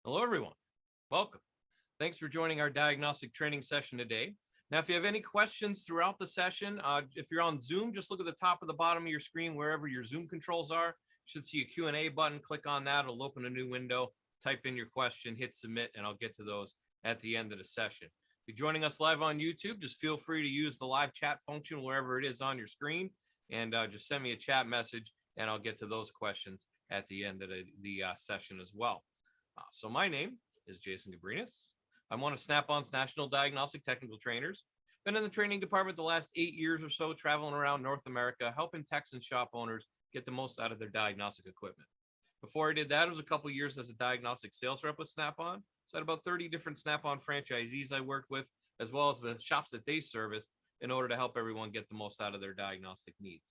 Hello, everyone. Welcome. Thanks for joining our diagnostic training session today. Now, if you have any questions throughout the session, if you're on Zoom, just look at the top of the bottom of your screen, wherever your Zoom controls are. You should see a Q&A button. Click on that. It'll open a new window. Type in your question, hit submit, and I'll get to those at the end of the session. If you're joining us live on YouTube, just feel free to use the live chat function wherever it is on your screen, and just send me a chat message, and I'll get to those questions at the end of the session as well. So my name is Jason Gabrinas. I'm one of Snap-on's National Diagnostic Technical Trainers. Been in the training department the last 8 years or so, traveling around North America, helping techs and shop owners get the most out of their diagnostic equipment. Before I did that, it was a couple years as a diagnostic sales rep with Snap-on. So I had about 30 different Snap-on franchisees I worked with, as well as the shops that they serviced in order to help everyone get the most out of their diagnostic needs.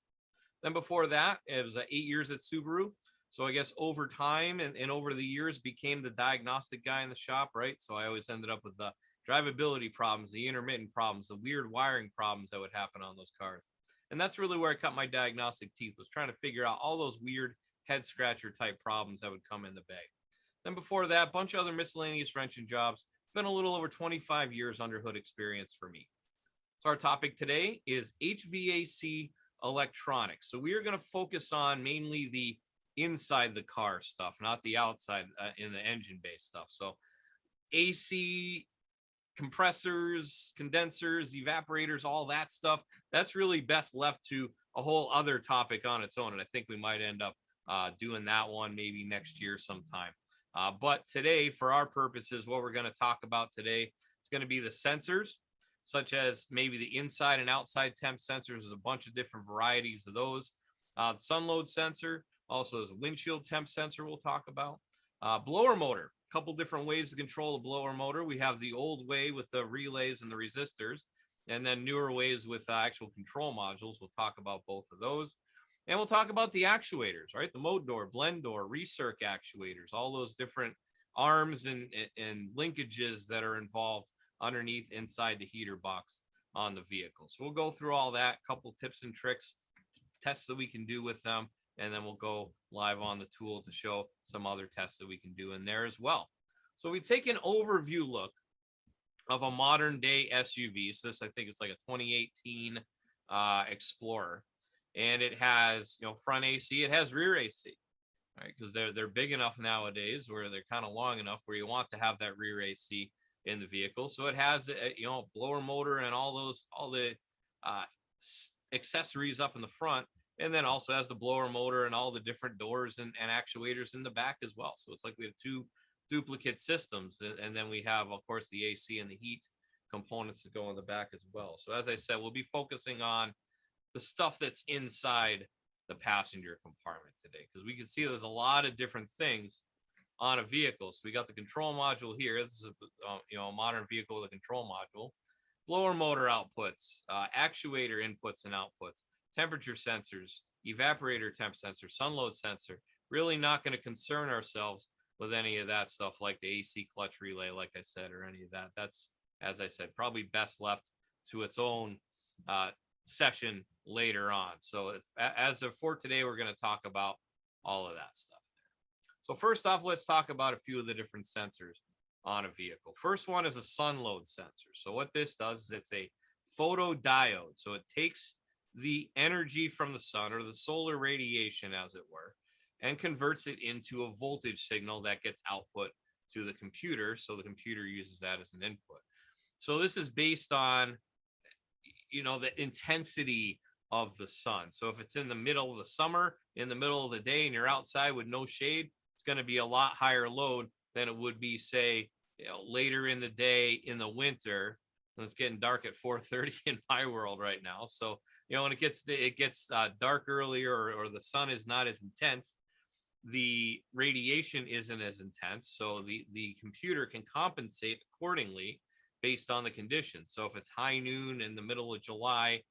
Then before that, it was 8 years at Subaru. So I guess over time and over the years became the diagnostic guy in the shop, right? So I always ended up with the drivability problems, the intermittent problems, the weird wiring problems that would happen on those cars. And that's really where I cut my diagnostic teeth, was trying to figure out all those weird head scratcher type problems that would come in the bag. Then before that, a bunch of other miscellaneous wrenching jobs. Been a little over 25 years under hood experience for me. So our topic today is HVAC Electronics. So we are going to focus on mainly the inside the car stuff, not the outside in the engine based stuff. So AC, compressors, condensers, evaporators, all that stuff, that's really best left to a whole other topic on its own. And I think we might end up doing that one maybe next year sometime. But today, for our purposes, what we're going to talk about today is going to be the sensors, such as maybe the inside and outside temp sensors. There's a bunch of different varieties of those. The sunload sensor, also there's a windshield temp sensor we'll talk about. Blower motor, a couple different ways to control a blower motor. We have the old way with the relays and the resistors, and then newer ways with actual control modules. We'll talk about both of those. And we'll talk about the actuators, right? The mode door, blend door, recirc actuators, all those different arms and linkages that are involved underneath inside the heater box on the vehicle. So we'll go through all that, couple tips and tricks, tests that we can do with them, and then we'll go live on the tool to show some other tests that we can do in there as well. So we take an overview look of a modern day SUV. So this, I think it's like a 2018 Explorer, and it has, front AC, it has rear AC, right? Because they're big enough nowadays where they're kind of long enough where you want to have that rear AC in the vehicle. So it has a blower motor and all the accessories up in the front, and then also has the blower motor and all the different doors and actuators in the back as well. So it's like we have two duplicate systems, and then we have, of course, the AC and the heat components that go in the back as well. So as I said, we'll be focusing on the stuff that's inside the passenger compartment today, because we can see there's a lot of different things on a vehicle. So we got the control module here. This is a modern vehicle with a control module, blower motor outputs, actuator inputs and outputs, temperature sensors, evaporator temp sensor, sunload sensor. Really not going to concern ourselves with any of that stuff like the AC clutch relay, like I said, or any of that. That's, as I said, probably best left to its own session later on. So as of for today, we're going to talk about all of that stuff there. So first off, let's talk about a few of the different sensors on a vehicle. First one is a sunload sensor. So what this does is it's a photodiode. So it takes the energy from the sun, or the solar radiation as it were, and converts it into a voltage signal that gets output to the computer. So the computer uses that as an input. So this is based on, the intensity of the sun. So if it's in the middle of the summer, in the middle of the day, and you're outside with no shade, it's going to be a lot higher load than it would be, say, later in the day in the winter. And it's getting dark at 4:30 in my world right now. So, when it gets dark earlier, or the sun is not as intense, the radiation isn't as intense. So the computer can compensate accordingly based on the conditions. So if it's high noon in the middle of July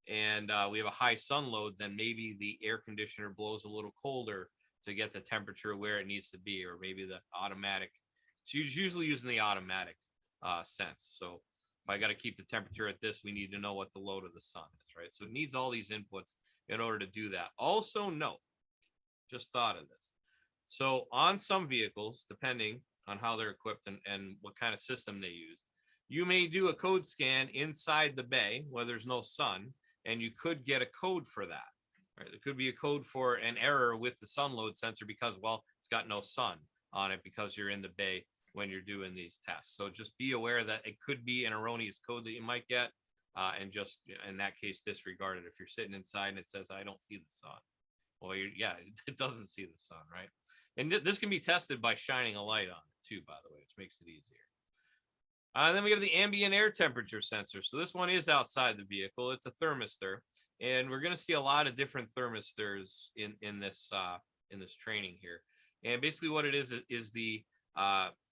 and we have a high sun load, then maybe the air conditioner blows a little colder to get the temperature where it needs to be, or maybe the automatic. It's usually using the automatic sense. So if I got to keep the temperature at this, we need to know what the load of the sun is, right? So it needs all these inputs in order to do that. Also note, just thought of this. So on some vehicles, depending on how they're equipped and what kind of system they use. You may do a code scan inside the bay where there's no sun, and you could get a code for that. Right? There could be a code for an error with the sunload sensor because, well, it's got no sun on it because you're in the bay when you're doing these tests. So just be aware that it could be an erroneous code that you might get, and just in that case, disregard it. If you're sitting inside and it says, I don't see the sun. Well, yeah, it doesn't see the sun, right? And this can be tested by shining a light on it too, by the way, which makes it easier. Then we have the ambient air temperature sensor. So this one is outside the vehicle. It's a thermistor, and we're going to see a lot of different thermistors in this training here. And basically, what it is the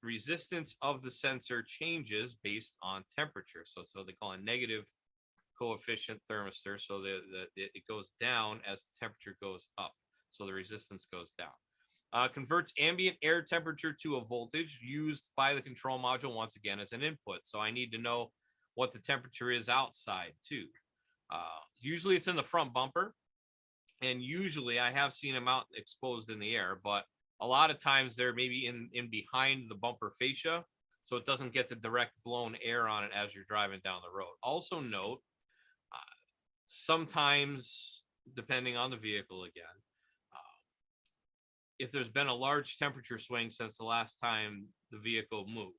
resistance of the sensor changes based on temperature. So they call a negative coefficient thermistor. So it goes down as the temperature goes up. So the resistance goes down. Converts ambient air temperature to a voltage used by the control module once again as an input. So I need to know what the temperature is outside too. Usually it's in the front bumper, and usually I have seen them out exposed in the air, but a lot of times they're maybe in behind the bumper fascia, so it doesn't get the direct blown air on it as you're driving down the road. Also note, sometimes depending on the vehicle again, if there's been a large temperature swing since the last time the vehicle moved.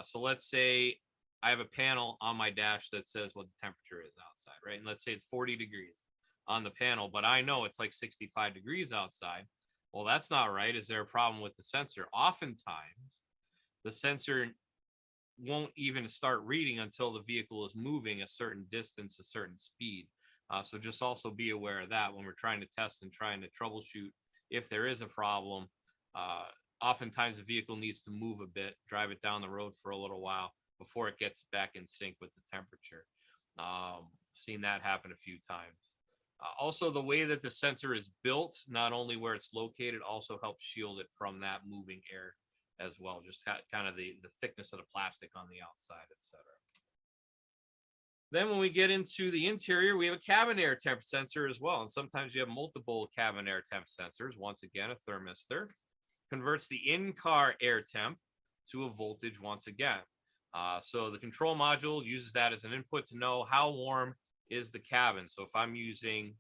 So let's say I have a panel on my dash that says what the temperature is outside, right? And let's say it's 40 degrees on the panel, but I know it's like 65 degrees outside. Well, that's not right. Is there a problem with the sensor? Oftentimes, the sensor won't even start reading until the vehicle is moving a certain distance, a certain speed. So just also be aware of that when we're trying to test and trying to troubleshoot. If there is a problem, oftentimes the vehicle needs to move a bit, drive it down the road for a little while before it gets back in sync with the temperature. Seen that happen a few times. Also, the way that the sensor is built, not only where it's located, also helps shield it from that moving air as well. Just kind of the thickness of the plastic on the outside, etc. Then when we get into the interior, we have a cabin air temp sensor as well. And sometimes you have multiple cabin air temp sensors. Once again, a thermistor converts the in-car air temp to a voltage once again. So the control module uses that as an input to know how warm is the cabin. So if I'm using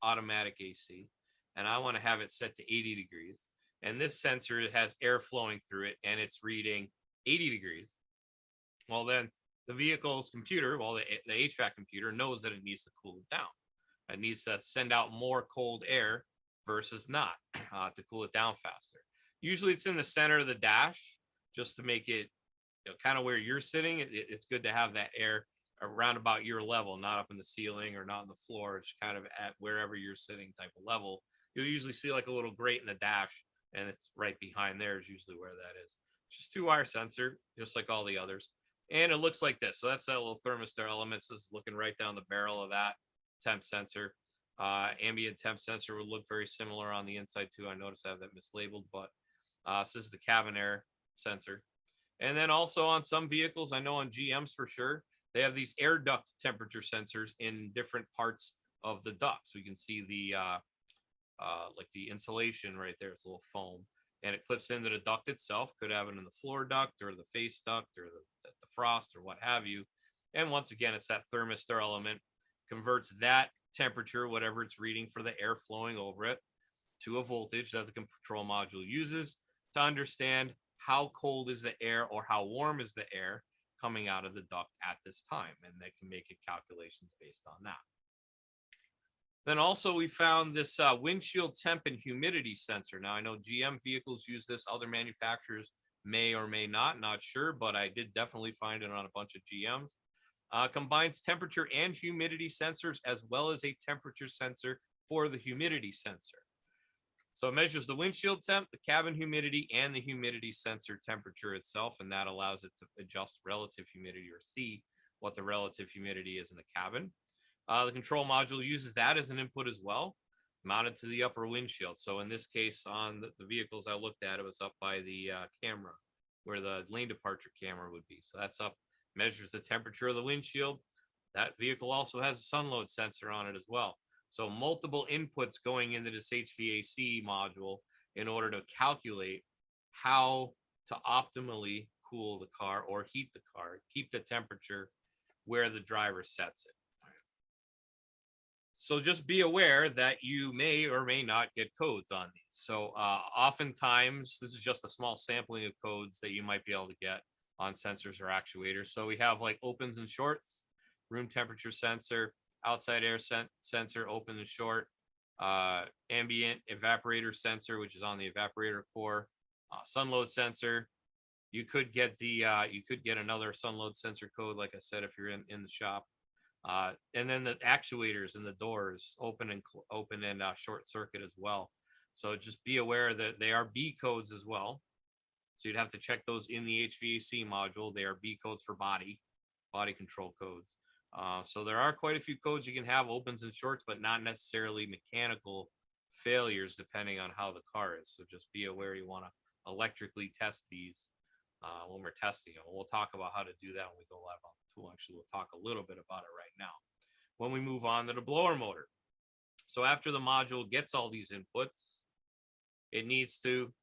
automatic AC and I want to have it set to 80 degrees, and this sensor has air flowing through it and it's reading 80 degrees, well, then the vehicle's computer, well, the HVAC computer knows that it needs to cool it down. It needs to send out more cold air versus not to cool it down faster. Usually it's in the center of the dash just to make it kind of where you're sitting. It's good to have that air around about your level, not up in the ceiling or not on the floor. It's kind of at wherever you're sitting type of level. You'll usually see like a little grate in the dash, and it's right behind there is usually where that is. It's just 2-wire sensor, just like all the others. And it looks like this. So that's that little thermistor element. So this is looking right down the barrel of that temp sensor. Ambient temp sensor would look very similar on the inside too. I noticed I have that mislabeled, but this is the cabin air sensor. And then also on some vehicles, I know on GMs for sure, they have these air duct temperature sensors in different parts of the duct. So you can see the like the insulation right there. It's a little foam, and it clips into the duct itself. Could have it in the floor duct or the face duct or the frost or what have you. And once again, it's that thermistor element, converts that temperature, whatever it's reading for the air flowing over it, to a voltage that the control module uses to understand how cold is the air or how warm is the air coming out of the duct at this time. And they can make calculations based on that. Then also we found this windshield temp and humidity sensor. Now I know GM vehicles use this, other manufacturers may or may not sure, but I did definitely find it on a bunch of GMs. Combines temperature and humidity sensors as well as a temperature sensor for the humidity sensor. So it measures the windshield temp, the cabin humidity, and the humidity sensor temperature itself, and that allows it to adjust relative humidity or see what the relative humidity is in the cabin. The control module uses that as an input as well, mounted to the upper windshield. So in this case, on the vehicles I looked at, it was up by the camera where the lane departure camera would be. So that's up, measures the temperature of the windshield. That vehicle also has a sunload sensor on it as well. So multiple inputs going into this HVAC module in order to calculate how to optimally cool the car or heat the car, keep the temperature where the driver sets it. So just be aware that you may or may not get codes on these. So oftentimes, this is just a small sampling of codes that you might be able to get on sensors or actuators. So we have like opens and shorts, room temperature sensor, outside air sensor, open and short, ambient evaporator sensor, which is on the evaporator core, sunload sensor. You could get another sunload sensor code, like I said, if you're in the shop. And then the actuators and the doors open and short circuit as well. So just be aware that they are B codes as well. So you'd have to check those in the HVAC module. They are B codes for body control codes. So there are quite a few codes you can have, opens and shorts, but not necessarily mechanical failures depending on how the car is. So just be aware you want to electrically test these when we're testing it. We'll talk about how to do that when we go live on the tool. Actually, we'll talk a little bit about it right now when we move on to the blower motor. So after the module gets all these inputs, it needs to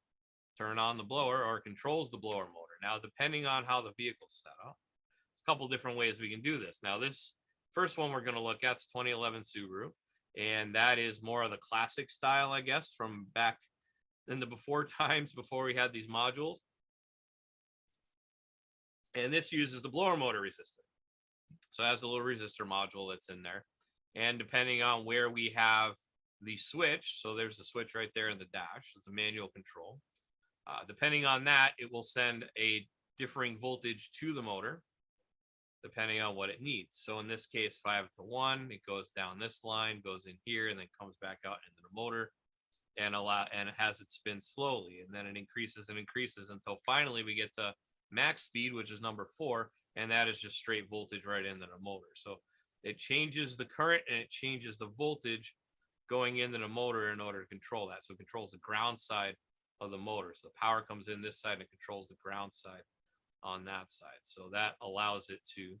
turn on the blower or controls the blower motor. Now, depending on how the vehicle's set up, a couple different ways we can do this. Now, this first one we're going to look at is 2011 Subaru, and that is more of the classic style, I guess, from back in the before times, before we had these modules. And this uses the blower motor resistor. So it has a little resistor module that's in there. And depending on where we have the switch, so there's the switch right there in the dash, it's a manual control. Depending on that, it will send a differing voltage to the motor, depending on what it needs. So in this case, 5 to 1, it goes down this line, goes in here, and then comes back out into the motor and it has it spin slowly. And then it increases and increases until finally we get to max speed, which is number 4, and that is just straight voltage right into the motor. So it changes the current and it changes the voltage going into the motor in order to control that. So it controls the ground side of the motor. So the power comes in this side and it controls the ground side on that side. So that allows it to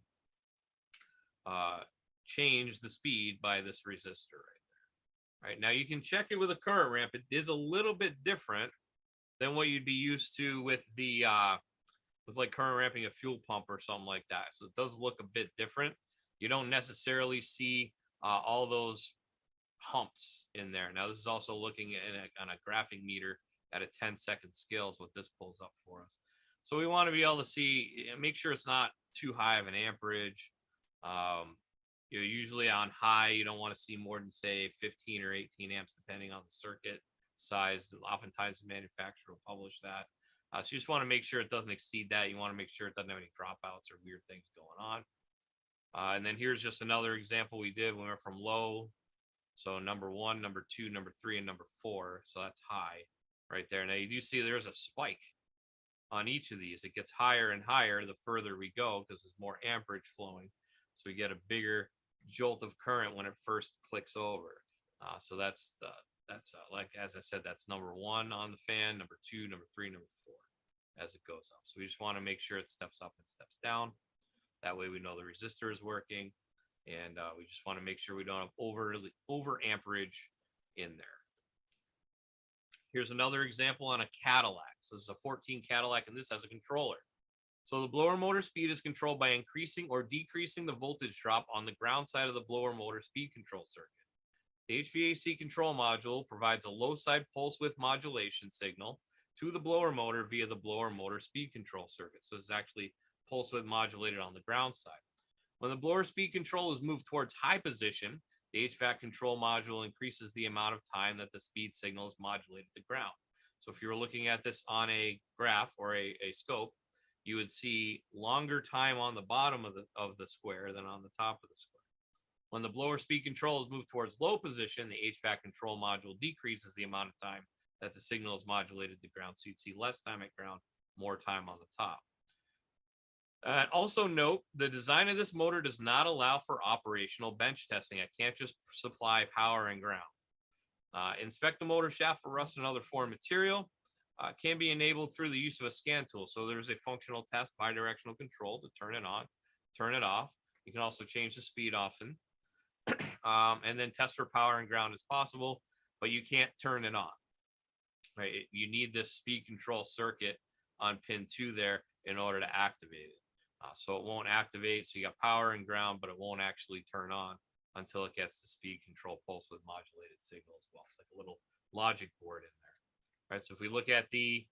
change the speed by this resistor right there. All right, now you can check it with a current ramp. It is a little bit different than what you'd be used to with the with like current ramping a fuel pump or something like that. So it does look a bit different. You don't necessarily see all those humps in there. Now this is also looking at on a graphing meter at a 10-second scale is what this pulls up for us. So we want to be able to see, make sure it's not too high of an amperage. You know, usually on high, you don't want to see more than say 15 or 18 amps, depending on the circuit size. Oftentimes the manufacturer will publish that. So you just want to make sure it doesn't exceed that. You want to make sure it doesn't have any dropouts or weird things going on. And then here's just another example we did when we went from low. So number 1, number 2, number 3, and number 4. So that's high right there. Now you do see there's a spike on each of these. It gets higher and higher the further we go because there's more amperage flowing. So we get a bigger jolt of current when it first clicks over. So that's like, as I said, that's number 1 on the fan, number 2, number 3, number 4 as it goes up. So we just want to make sure it steps up and steps down. That way we know the resistor is working, and we just want to make sure we don't have over amperage in there. Here's another example on a Cadillac. So this is a 14 Cadillac, and this has a controller. So the blower motor speed is controlled by increasing or decreasing the voltage drop on the ground side of the blower motor speed control circuit. The HVAC control module provides a low side pulse width modulation signal to the blower motor via the blower motor speed control circuit. So it's actually pulse width modulated on the ground side. When the blower speed control is moved towards high position, the HVAC control module increases the amount of time that the speed signal is modulated to ground. So if you were looking at this on a graph or a scope, you would see longer time on the bottom of the square than on the top of the square. When the blower speed control is moved towards low position, the HVAC control module decreases the amount of time that the signal is modulated to ground. So you'd see less time at ground, more time on the top. Also note, the design of this motor does not allow for operational bench testing. I can't just supply power and ground. Inspect the motor shaft for rust and other foreign material. Can be enabled through the use of a scan tool. So there's a functional test bidirectional control to turn it on, turn it off. You can also change the speed often. And then test for power and ground as possible, but you can't turn it on. Right? You need this speed control circuit on pin 2 there in order to activate it. So it won't activate. So you got power and ground, but it won't actually turn on until it gets the speed control pulse with modulated signal as well. It's like a little logic board in there. All right, so if we look at the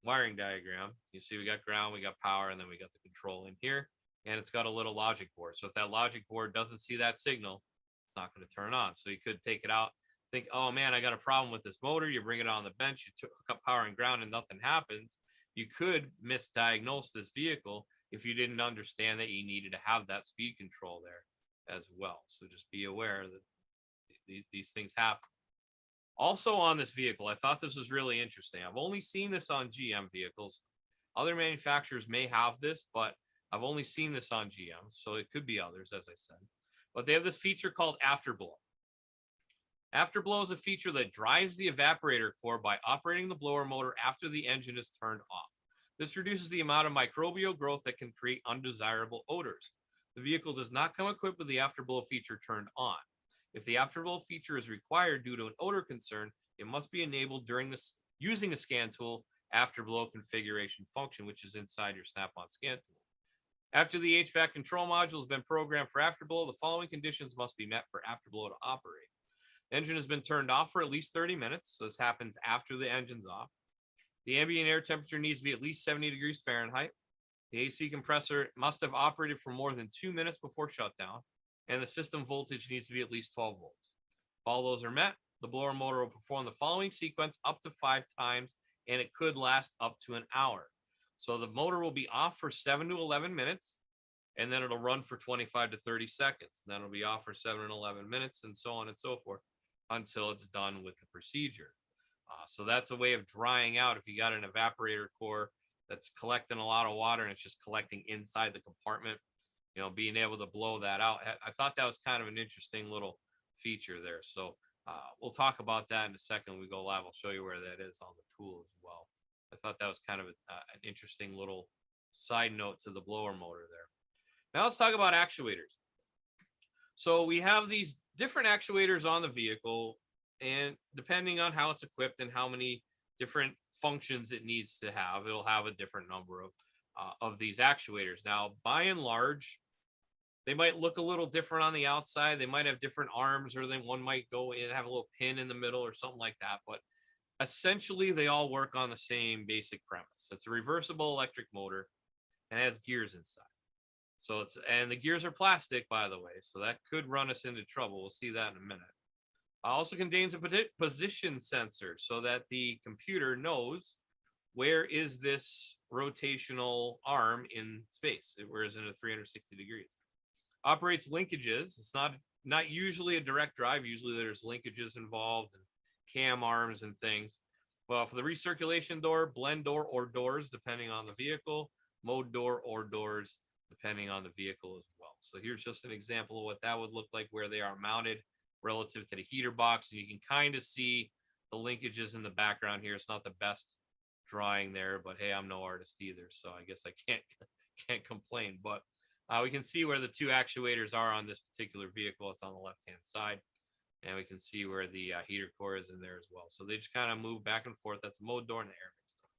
wiring diagram, you see we got ground, we got power, and then we got the control in here, and it's got a little logic board. So if that logic board doesn't see that signal, it's not going to turn on. So you could take it out, think, oh man, I got a problem with this motor. You bring it on the bench, you hook up power and ground, and nothing happens. You could misdiagnose this vehicle if you didn't understand that you needed to have that speed control there as well. So just be aware that these things happen. Also on this vehicle, I thought this was really interesting. I've only seen this on GM vehicles. Other manufacturers may have this, but I've only seen this on GM, so it could be others, as I said. But they have this feature called afterblow. Afterblow is a feature that dries the evaporator core by operating the blower motor after the engine is turned off. This reduces the amount of microbial growth that can create undesirable odors. The vehicle does not come equipped with the afterblow feature turned on. If the afterblow feature is required due to an odor concern, it must be enabled during this using the scan tool afterblow configuration function, which is inside your snap-on scan tool. After the HVAC control module has been programmed for afterblow, the following conditions must be met for afterblow to operate. The engine has been turned off for at least 30 minutes, so this happens after the engine's off. The ambient air temperature needs to be at least 70 degrees Fahrenheit. The AC compressor must have operated for more than 2 minutes before shutdown, and the system voltage needs to be at least 12 volts. If all those are met, the blower motor will perform the following sequence up to 5 times, and it could last up to an hour. So the motor will be off for 7 to 11 minutes, and then it'll run for 25 to 30 seconds. Then it'll be off for 7 and 11 minutes, and so on and so forth, until it's done with the procedure. So that's a way of drying out if you got an evaporator core that's collecting a lot of water and it's just collecting inside the compartment, you know, being able to blow that out. I thought that was kind of an interesting little feature there. So we'll talk about that in a second when we go live. I'll show you where that is on the tool as well. I thought that was kind of an interesting little side note to the blower motor there. Now let's talk about actuators. So we have these different actuators on the vehicle, and depending on how it's equipped and how many different functions it needs to have, it'll have a different number of these actuators. Now, by and large, they might look a little different on the outside. They might have different arms, or then one might go in and have a little pin in the middle or something like that. But essentially, they all work on the same basic premise. It's a reversible electric motor and has gears inside. So and the gears are plastic, by the way, so that could run us into trouble. We'll see that in a minute. Also contains a position sensor so that the computer knows where is this rotational arm in space, where is it at 360 degrees. Operates linkages. It's not usually a direct drive. Usually there's linkages involved and cam arms and things. Well, for the recirculation door, blend door or doors, depending on the vehicle, mode door or doors, depending on the vehicle as well. So here's just an example of what that would look like, where they are mounted relative to the heater box. And you can kind of see the linkages in the background here. It's not the best drawing there, but hey, I'm no artist either, so I guess I can't complain. But we can see where the two actuators are on this particular vehicle. It's on the left-hand side, and we can see where the heater core is in there as well. So they just kind of move back and forth. That's a mode door and the air mix door.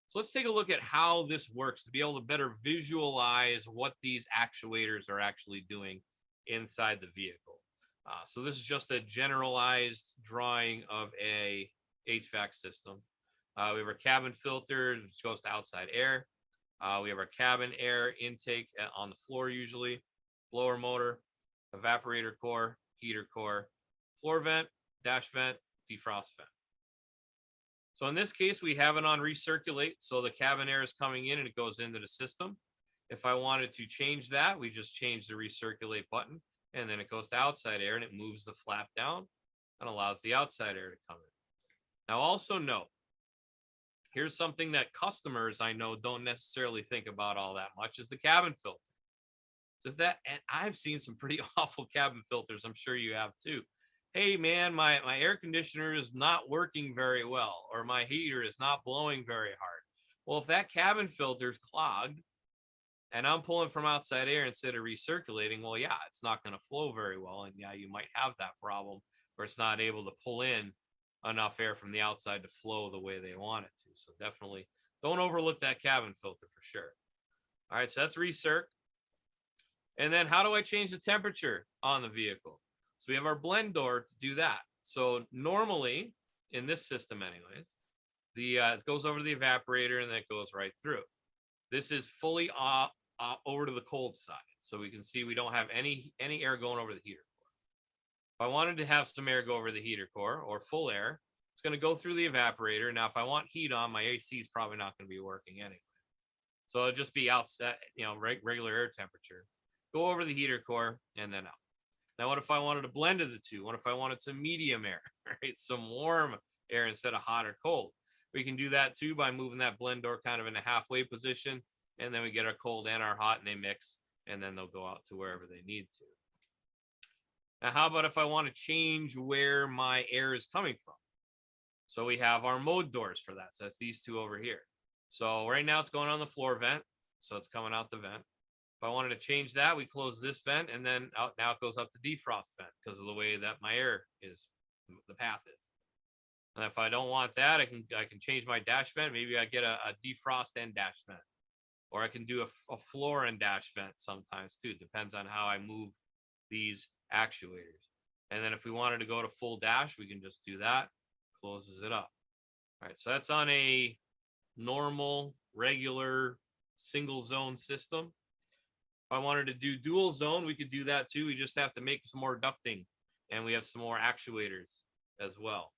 So let's take a look at how this works to be able to better visualize what these actuators are actually doing inside the vehicle. So this is just a generalized drawing of a HVAC system. We have our cabin filter, which goes to outside air. We have our cabin air intake on the floor usually, blower motor, evaporator core, heater core, floor vent, dash vent, defrost vent. So in this case, we have it on recirculate. So the cabin air is coming in and it goes into the system. If I wanted to change that, we just change the recirculate button, and then it goes to outside air and it moves the flap down and allows the outside air to come in. Now also note, here's something that customers I know don't necessarily think about all that much, is the cabin filter. So and I've seen some pretty awful cabin filters. I'm sure you have too. Hey man, my air conditioner is not working very well, or my heater is not blowing very hard. Well, if that cabin filter is clogged and I'm pulling from outside air instead of recirculating, well, yeah, it's not going to flow very well. And yeah, you might have that problem where it's not able to pull in enough air from the outside to flow the way they want it to. So definitely don't overlook that cabin filter for sure. All right, so that's recirc. And then how do I change the temperature on the vehicle? So we have our blend door to do that. So normally in this system anyways, it goes over to the evaporator and then it goes right through. This is fully over to the cold side. So we can see we don't have any air going over the heater core. If I wanted to have some air go over the heater core or full air, it's going to go through the evaporator. Now, if I want heat on, my AC is probably not going to be working anyway. So it'll just be outside, regular air temperature. Go over the heater core and then out. Now, what if I wanted a blend of the two? What if I wanted some medium air, right? Some warm air instead of hot or cold? We can do that too by moving that blend door kind of in a halfway position. And then we get our cold and our hot and they mix and then they'll go out to wherever they need to. Now, how about if I want to change where my air is coming from? So we have our mode doors for that. So that's these two over here. So right now it's going on the floor vent. So it's coming out the vent. If I wanted to change that, we close this vent and then now it goes up to defrost vent because of the way that my air is, the path is. And if I don't want that, I can change my dash vent. Maybe I get a defrost and dash vent. Or I can do a floor and dash vent sometimes too. Depends on how I move these actuators. And then if we wanted to go to full dash, we can just do that. Closes it up. All right, so that's on a normal, regular, single zone system. If I wanted to do dual zone, we could do that too. We just have to make some more ducting and we have some more actuators as well.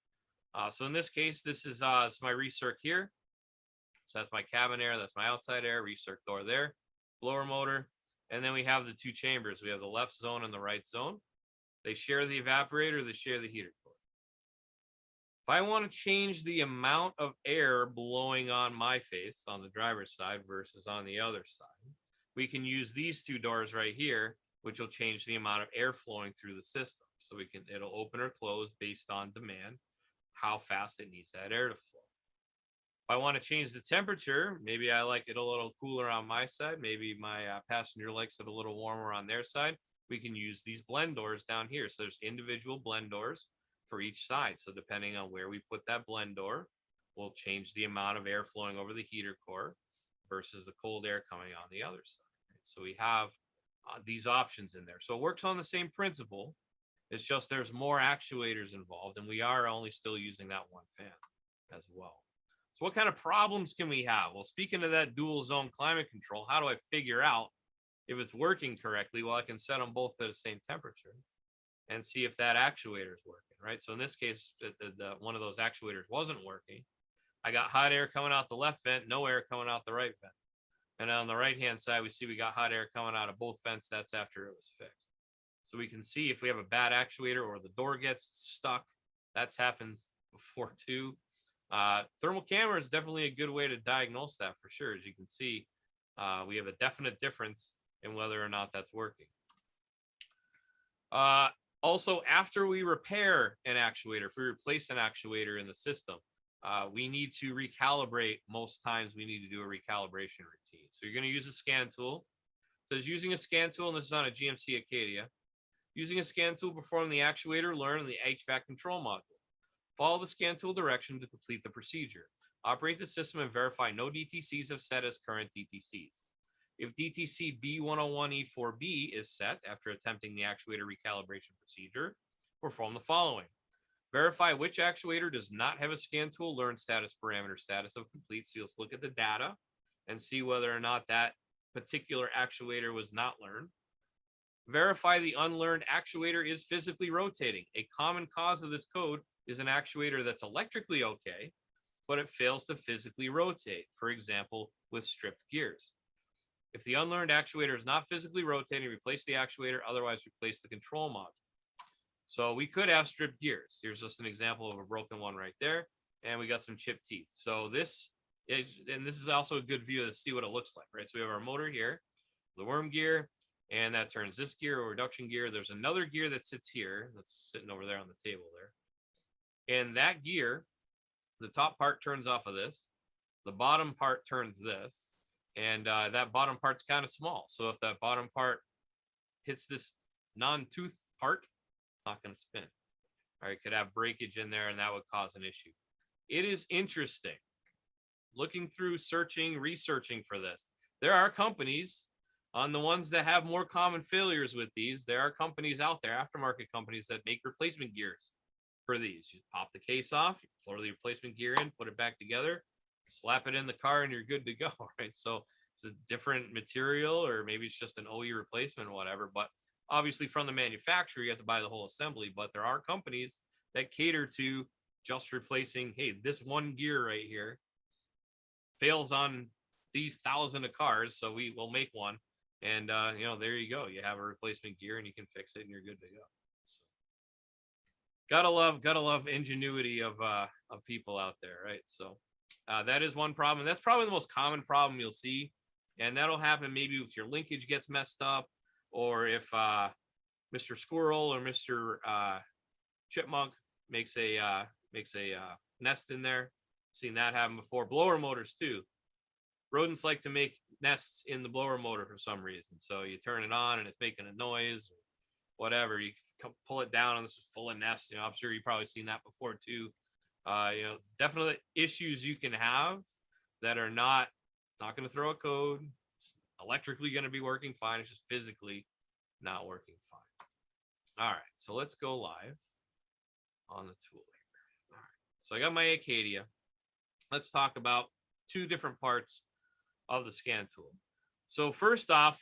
So in this case, this is my recirc here. So that's my cabin air, that's my outside air, recirc door there, blower motor. And then we have the two chambers. We have the left zone and the right zone. They share the evaporator, they share the heater core. If I want to change the amount of air blowing on my face on the driver's side versus on the other side, we can use these two doors right here, which will change the amount of air flowing through the system. So it'll open or close based on demand, how fast it needs that air to flow. If I want to change the temperature, maybe I like it a little cooler on my side. Maybe my passenger likes it a little warmer on their side. We can use these blend doors down here. So there's individual blend doors for each side. So depending on where we put that blend door, we'll change the amount of air flowing over the heater core versus the cold air coming on the other side. Right? So we have these options in there. So it works on the same principle. It's just there's more actuators involved, and we are only still using that one fan as well. So what kind of problems can we have? Well, speaking of that dual zone climate control, how do I figure out if it's working correctly? Well, I can set them both at the same temperature and see if that actuator is working, right? So in this case, one of those actuators wasn't working. I got hot air coming out the left vent, no air coming out the right vent. And on the right-hand side, we see we got hot air coming out of both vents. That's after it was fixed. So we can see if we have a bad actuator or the door gets stuck. That's happened before too. Thermal camera is definitely a good way to diagnose that for sure. As you can see, we have a definite difference in whether or not that's working. Also, after we repair an actuator, if we replace an actuator in the system, we need to recalibrate. Most times we need to do a recalibration routine. So you're going to use a scan tool. So it's using a scan tool, and this is on a GMC Acadia. Using a scan tool, perform the actuator, learn the HVAC control module. Follow the scan tool direction to complete the procedure. Operate the system and verify no DTCs have set as current DTCs. If DTC B101E4B is set after attempting the actuator recalibration procedure, perform the following. Verify which actuator does not have a scan tool learn status parameter status of complete. So you'll look at the data and see whether or not that particular actuator was not learned. Verify the unlearned actuator is physically rotating. A common cause of this code is an actuator that's electrically okay, but it fails to physically rotate, for example, with stripped gears. If the unlearned actuator is not physically rotating, replace the actuator, otherwise replace the control module. So we could have stripped gears. Here's just an example of a broken one right there, and we got some chipped teeth. So this is also a good view to see what it looks like, right? So we have our motor here, the worm gear, and that turns this gear or reduction gear. There's another gear that sits here, that's sitting over there on the table there. And that gear, the top part turns off of this. The bottom part turns this. And that bottom part's kind of small. So if that bottom part hits this non-tooth part, it's not going to spin. All right, could have breakage in there, and that would cause an issue. It is interesting. Looking through, searching, researching for this, there are companies on the ones that have more common failures with these. There are companies out there, aftermarket companies, that make replacement gears for these. You pop the case off, you throw the replacement gear in, put it back together, slap it in the car, and you're good to go. Right? So it's a different material, or maybe it's just an OE replacement or whatever. But obviously, from the manufacturer, you have to buy the whole assembly. But there are companies that cater to just replacing, hey, this one gear right here fails on these thousands of cars, so we will make one, and there you go. You have a replacement gear, and you can fix it, and you're good to go. So, gotta love ingenuity of people out there, right? So that is one problem. That's probably the most common problem you'll see, and that'll happen maybe if your linkage gets messed up, or if Mr. Squirrel or Mr. Chipmunk makes a nest in there. Seen that happen before. Blower motors too. Rodents like to make nests in the blower motor for some reason. So you turn it on and it's making a noise or whatever. You pull it down and this is full of nests. I'm sure you've probably seen that before too. Definitely issues you can have that are not going to throw a code. It's electrically going to be working fine. It's just physically not working fine. All right, so let's go live on the tool here. All right, so I got my Acadia. Let's talk about two different parts of the scan tool. So first off,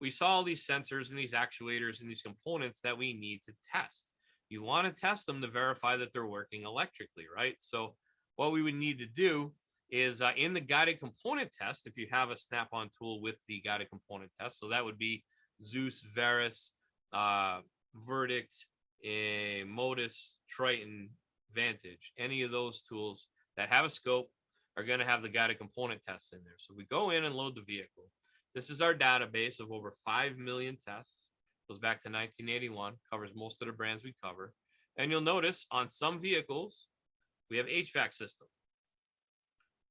we saw all these sensors and these actuators and these components that we need to test. You want to test them to verify that they're working electrically, right? So what we would need to do is in the guided component test, if you have a snap-on tool with the guided component test, so that would be Zeus, Verus, Verdict, Modus, Triton, Vantage. Any of those tools that have a scope are going to have the guided component tests in there. So if we go in and load the vehicle, this is our database of over 5 million tests. Goes back to 1981, covers most of the brands we cover. And you'll notice on some vehicles, we have HVAC system.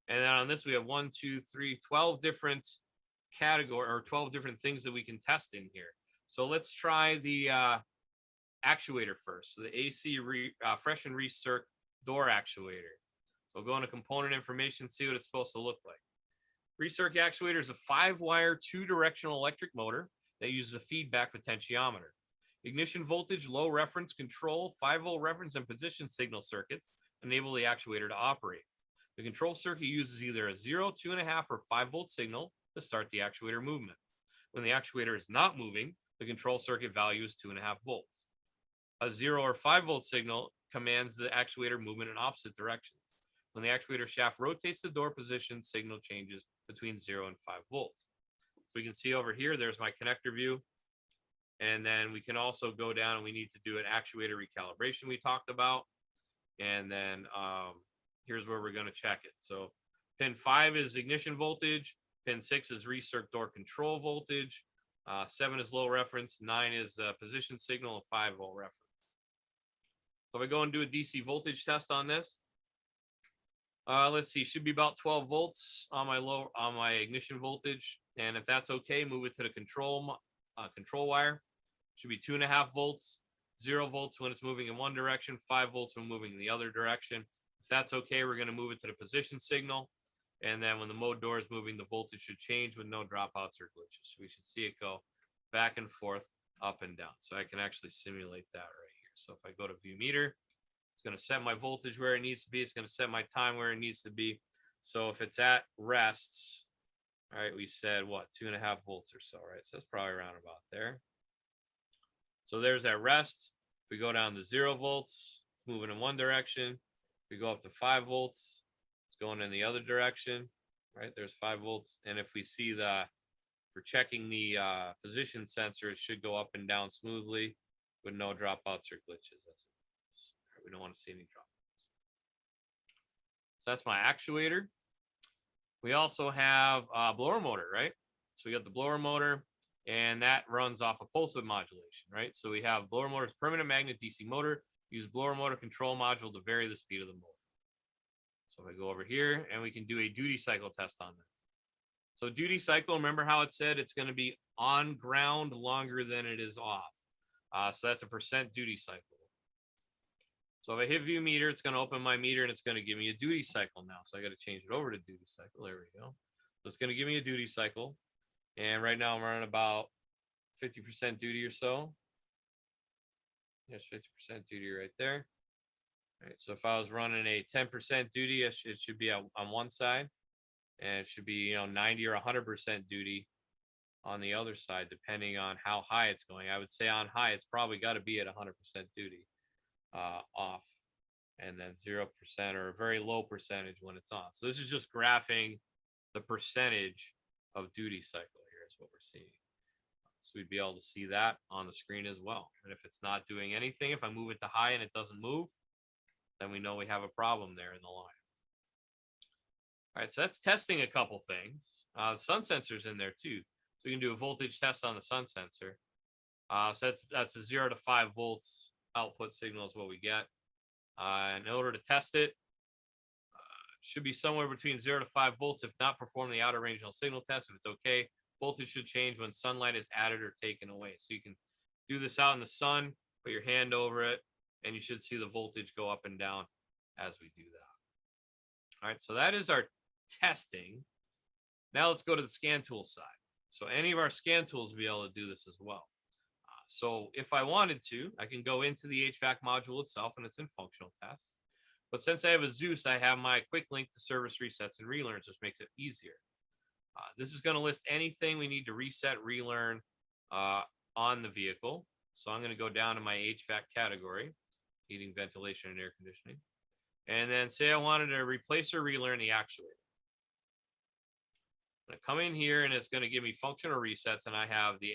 And then on this, we have 12 different category or 12 different things that we can test in here. So let's try the actuator first. So the AC fresh and recirc door actuator. So we'll go into component information, see what it's supposed to look like. Recirc actuator is a 5-wire, 2-directional electric motor that uses a feedback potentiometer. Ignition voltage, low reference control, 5-volt reference and position signal circuits enable the actuator to operate. The control circuit uses either a 0, 2.5, or 5-volt signal to start the actuator movement. When the actuator is not moving, the control circuit value is 2.5 volts. A 0 or 5-volt signal commands the actuator movement in opposite directions. When the actuator shaft rotates, the door position signal changes between 0 and 5 volts. So we can see over here, there's my connector view. And then we can also go down and we need to do an actuator recalibration we talked about. And then here's where we're going to check it. So pin 5 is ignition voltage. Pin 6 is recirc door control voltage. 7 is low reference. 9 is position signal, and 5-volt reference. So if I go and do a DC voltage test on this, let's see, should be about 12 volts on my ignition voltage. And if that's okay, move it to the control wire. Should be 2.5 volts, 0 volts when it's moving in one direction, 5 volts when moving in the other direction. If that's okay, we're going to move it to the position signal. And then when the mode door is moving, the voltage should change with no dropouts or glitches. So we should see it go back and forth, up and down. So I can actually simulate that right here. So if I go to view meter, it's going to set my voltage where it needs to be. It's going to set my time where it needs to be. So if it's at rests, all right, we said what, 2.5 volts or so, right? So that's probably around about there. So there's that rest. If we go down to 0 volts, it's moving in one direction. If we go up to 5 volts, it's going in the other direction, right? There's 5 volts. And if we see for checking the position sensor, it should go up and down smoothly with no dropouts or glitches. We don't want to see any dropouts. So that's my actuator. We also have a blower motor, right? So we got the blower motor, and that runs off of pulse width modulation, right? So we have blower motor's permanent magnet DC motor. Use blower motor control module to vary the speed of the motor. So if I go over here, and we can do a duty cycle test on this. So duty cycle, remember how it said it's going to be on ground longer than it is off. So that's a % duty cycle. So if I hit view meter, it's going to open my meter and it's going to give me a duty cycle now. So I got to change it over to duty cycle. There we go. So it's going to give me a duty cycle. And right now I'm running about 50% duty or so. There's 50% duty right there. All right, so if I was running a 10% duty, it should be on one side, and it should be 90 or 100% duty on the other side, depending on how high it's going. I would say on high, it's probably got to be at 100% duty off, and then 0% or a very low percentage when it's on. So this is just graphing the percentage of duty cycle here is what we're seeing. So we'd be able to see that on the screen as well. And if it's not doing anything, if I move it to high and it doesn't move, then we know we have a problem there in the line. All right, so that's testing a couple things. The sun sensor's in there too. So we can do a voltage test on the sun sensor. So that's a 0 to 5 volts output signal is what we get. In order to test it, should be somewhere between 0 to 5 volts. If not, perform the outer range signal test. If it's okay, voltage should change when sunlight is added or taken away. So you can do this out in the sun, put your hand over it, and you should see the voltage go up and down as we do that. All right, so that is our testing. Now let's go to the scan tool side. So any of our scan tools will be able to do this as well. So if I wanted to, I can go into the HVAC module itself and it's in functional tests. But since I have a Zeus, I have my quick link to service resets and relearns, which makes it easier. This is going to list anything we need to reset, relearn on the vehicle. So I'm going to go down to my HVAC category, heating, ventilation, and air conditioning. And then say I wanted to replace or relearn the actuator. I'm going to come in here and it's going to give me functional resets. And I have the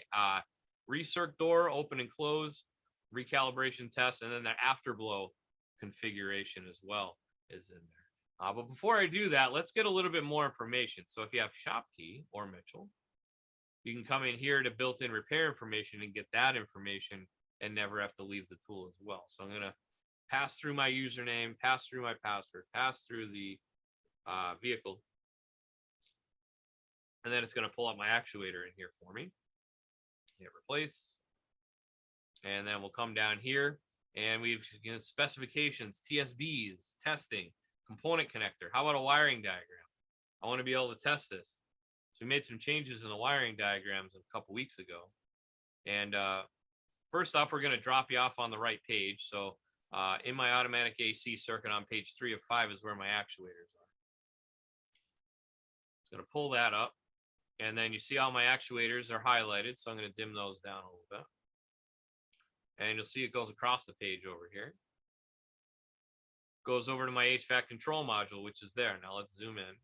recirc door, open and close, recalibration test, and then the afterblow configuration as well is in there. But before I do that, let's get a little bit more information. So if you have Shopkey or Mitchell, you can come in here to built-in repair information and get that information and never have to leave the tool as well. So I'm going to pass through my username, pass through my password, pass through the vehicle, and then it's going to pull up my actuator in here for me. Hit replace, and then we'll come down here and we've specifications, TSBs, testing, component connector. How about a wiring diagram? I want to be able to test this. So we made some changes in the wiring diagrams a couple weeks ago. And first off, we're going to drop you off on the right page. So in my automatic AC circuit on page 3 of 5 is where my actuators are. Just going to pull that up. And then you see all my actuators are highlighted. So I'm going to dim those down a little bit. And you'll see it goes across the page over here. Goes over to my HVAC control module, which is there. Now let's zoom in.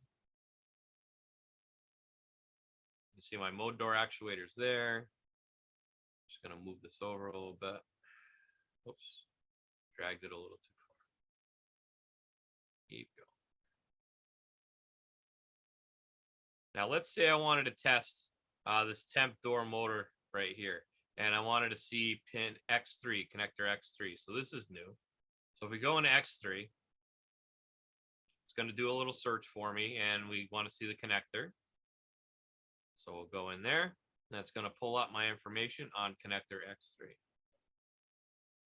You see my mode door actuators there. Just going to move this over a little bit. Oops. Dragged it a little too far. Keep going. Now let's say I wanted to test this temp door motor right here. And I wanted to see pin X3, connector X3. So this is new. So if we go into X3, it's going to do a little search for me, and we want to see the connector. So we'll go in there, and that's going to pull up my information on connector X3.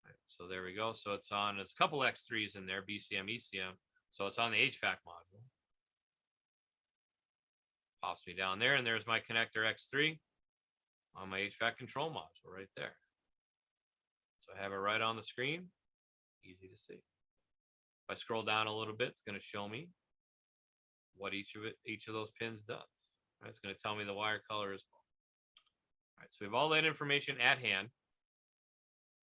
Right, so there we go. So it's on, there's a couple X3s in there, BCM, ECM. So it's on the HVAC module. Pops me down there, and there's my connector X3 on my HVAC control module right there. So I have it right on the screen. Easy to see. If I scroll down a little bit, it's going to show me what each of those pins does. Right, it's going to tell me the wire color as well. All right, so we have all that information at hand.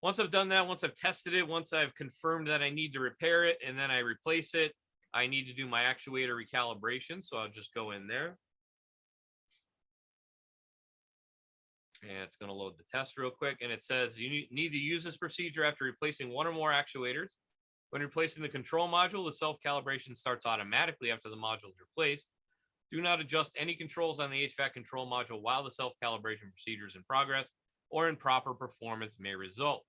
Once I've done that, once I've tested it, once I've confirmed that I need to repair it and then I replace it, I need to do my actuator recalibration. So I'll just go in there. And it's going to load the test real quick. And it says you need to use this procedure after replacing one or more actuators. When replacing the control module, the self-calibration starts automatically after the module is replaced. Do not adjust any controls on the HVAC control module while the self-calibration procedure is in progress, or improper performance may result.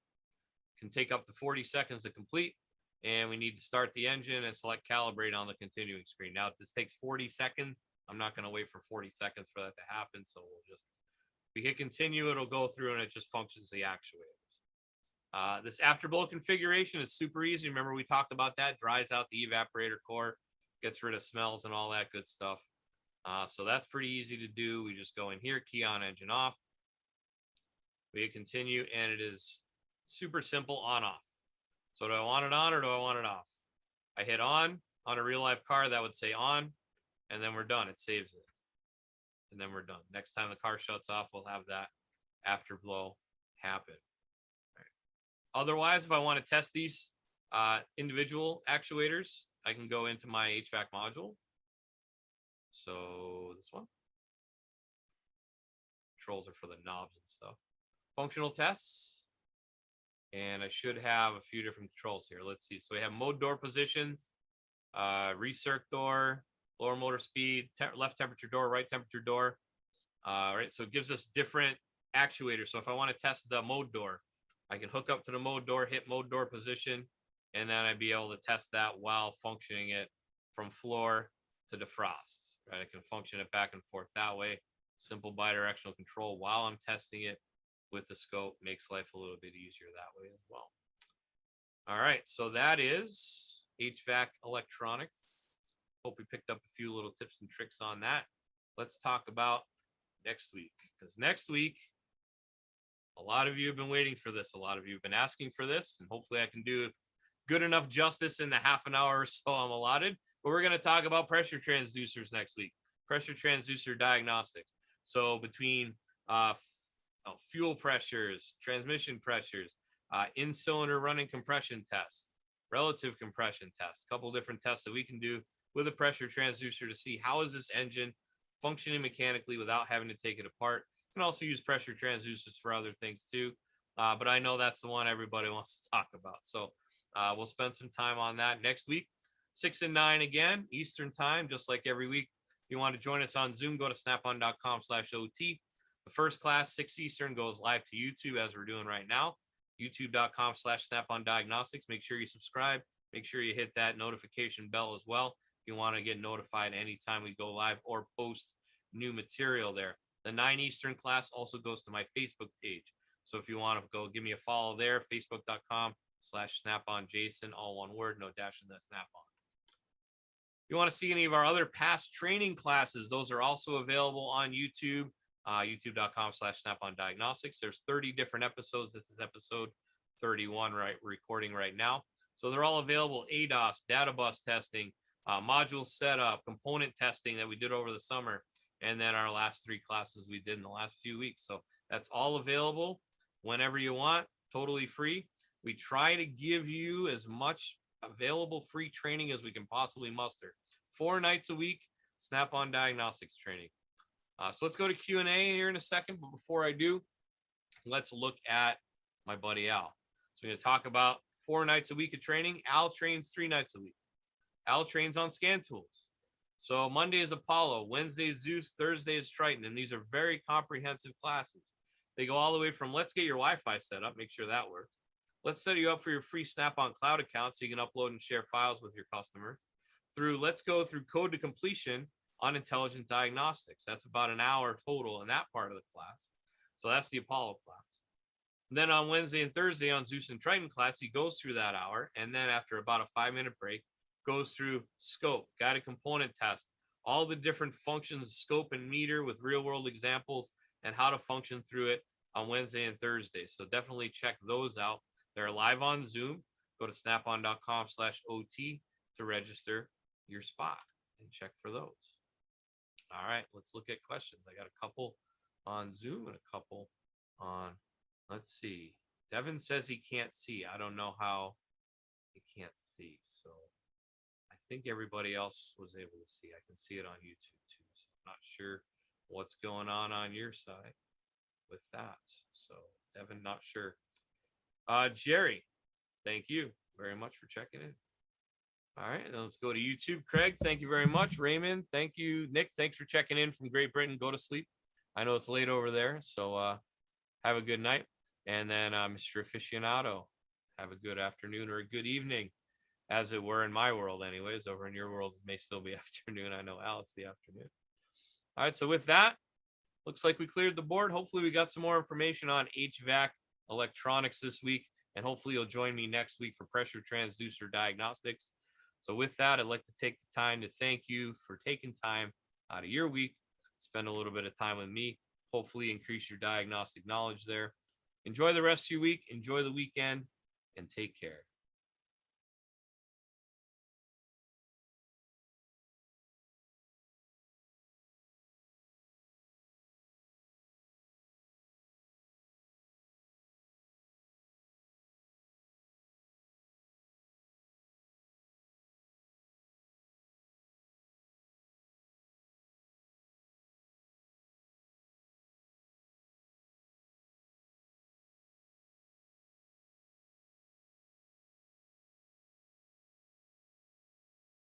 It can take up to 40 seconds to complete, and we need to start the engine and select calibrate on the continuing screen. Now, if this takes 40 seconds, I'm not going to wait for 40 seconds for that to happen, so we'll just, if we hit continue, it'll go through and it just functions the actuators. This afterblow configuration is super easy. Remember, we talked about that. Dries out the evaporator core, gets rid of smells and all that good stuff. So that's pretty easy to do. We just go in here, key on, engine off. We hit continue, and it is super simple on off. So do I want it on or do I want it off? I hit on a real life car, that would say on, and then we're done. It saves it. And then we're done. Next time the car shuts off, we'll have that afterblow happen. Otherwise, if I want to test these individual actuators, I can go into my HVAC module. So this one. Controls are for the knobs and stuff. Functional tests. And I should have a few different controls here. Let's see. So we have mode door positions, recirc door, lower motor speed, left temperature door, right temperature door. Right. So it gives us different actuators. So if I want to test the mode door, I can hook up to the mode door, hit mode door position, and then I'd be able to test that while functioning it from floor to defrost. Right, I can function it back and forth that way. Simple bidirectional control while I'm testing it with the scope makes life a little bit easier that way as well. All right, so that is HVAC electronics. Hope we picked up a few little tips and tricks on that. Let's talk about next week, because next week, a lot of you have been waiting for this. A lot of you have been asking for this, and hopefully I can do good enough justice in the half an hour or so I'm allotted. But we're going to talk about pressure transducers next week, pressure transducer diagnostics. So between fuel pressures, transmission pressures, in-cylinder running compression tests, relative compression tests, a couple different tests that we can do with a pressure transducer to see how is this engine functioning mechanically without having to take it apart. You can also use pressure transducers for other things too, but I know that's the one everybody wants to talk about. So we'll spend some time on that next week, 6 and 9 again, Eastern time, just like every week. If you want to join us on Zoom, go to snapon.com/OT. The first class, 6 Eastern, goes live to YouTube as we're doing right now, youtube.com/Snap-on Diagnostics. Make sure you subscribe. Make sure you hit that notification bell as well if you want to get notified anytime we go live or post new material there. The 9 Eastern class also goes to my Facebook page. So if you want to go give me a follow there, facebook.com/SnapOnJason, all one word, no dash in the Snap-on. If you want to see any of our other past training classes, those are also available on YouTube, youtube.com/Snap-on Diagnostics. There's 30 different episodes. This is episode 31, right? We're recording right now. So they're all available: ADOS, data bus testing, module setup, component testing that we did over the summer, and then our last 3 classes we did in the last few weeks. So that's all available whenever you want, totally free. We try to give you as much available free training as we can possibly muster. 4 nights a week, Snap-on Diagnostics training. So let's go to Q&A here in a second. But before I do, let's look at my buddy Al. So we're going to talk about 4 nights a week of training. Al trains 3 nights a week. Al trains on scan tools. So Monday is Apollo, Wednesday is Zeus, Thursday is Triton, and these are very comprehensive classes. They go all the way from let's get your Wi-Fi set up, make sure that works. Let's set you up for your free Snap-on Cloud account so you can upload and share files with your customer. Through let's go through code to completion on intelligent diagnostics. That's about an hour total in that part of the class. So that's the Apollo class. And then on Wednesday and Thursday on Zeus and Triton class, he goes through that hour. And then after about a 5-minute break, goes through scope, guided component test, all the different functions, scope and meter with real world examples and how to function through it on Wednesday and Thursday. So definitely check those out. They're live on Zoom. Go to snapon.com/OT to register your spot and check for those. All right, let's look at questions. I got a couple on Zoom and a couple on, let's see. Devin says he can't see. I don't know how he can't see. So I think everybody else was able to see. I can see it on YouTube too. So I'm not sure what's going on your side with that. So Devin, not sure. Jerry, thank you very much for checking in. All right, now let's go to YouTube. Craig, thank you very much. Raymond, thank you. Nick, thanks for checking in from Great Britain. Go to sleep. I know it's late over there, so have a good night. And then Mr. Aficionado, have a good afternoon or a good evening, as it were in my world anyways. Over in your world, it may still be afternoon. I know, Al, it's the afternoon. All right, so with that, looks like we cleared the board. Hopefully we got some more information on HVAC electronics this week. and hopefully you'll join me next week for pressure transducer diagnostics. So with that, I'd like to take the time to thank you for taking time out of your week, spend a little bit of time with me, hopefully increase your diagnostic knowledge there. Enjoy the rest of your week, enjoy the weekend, and take care.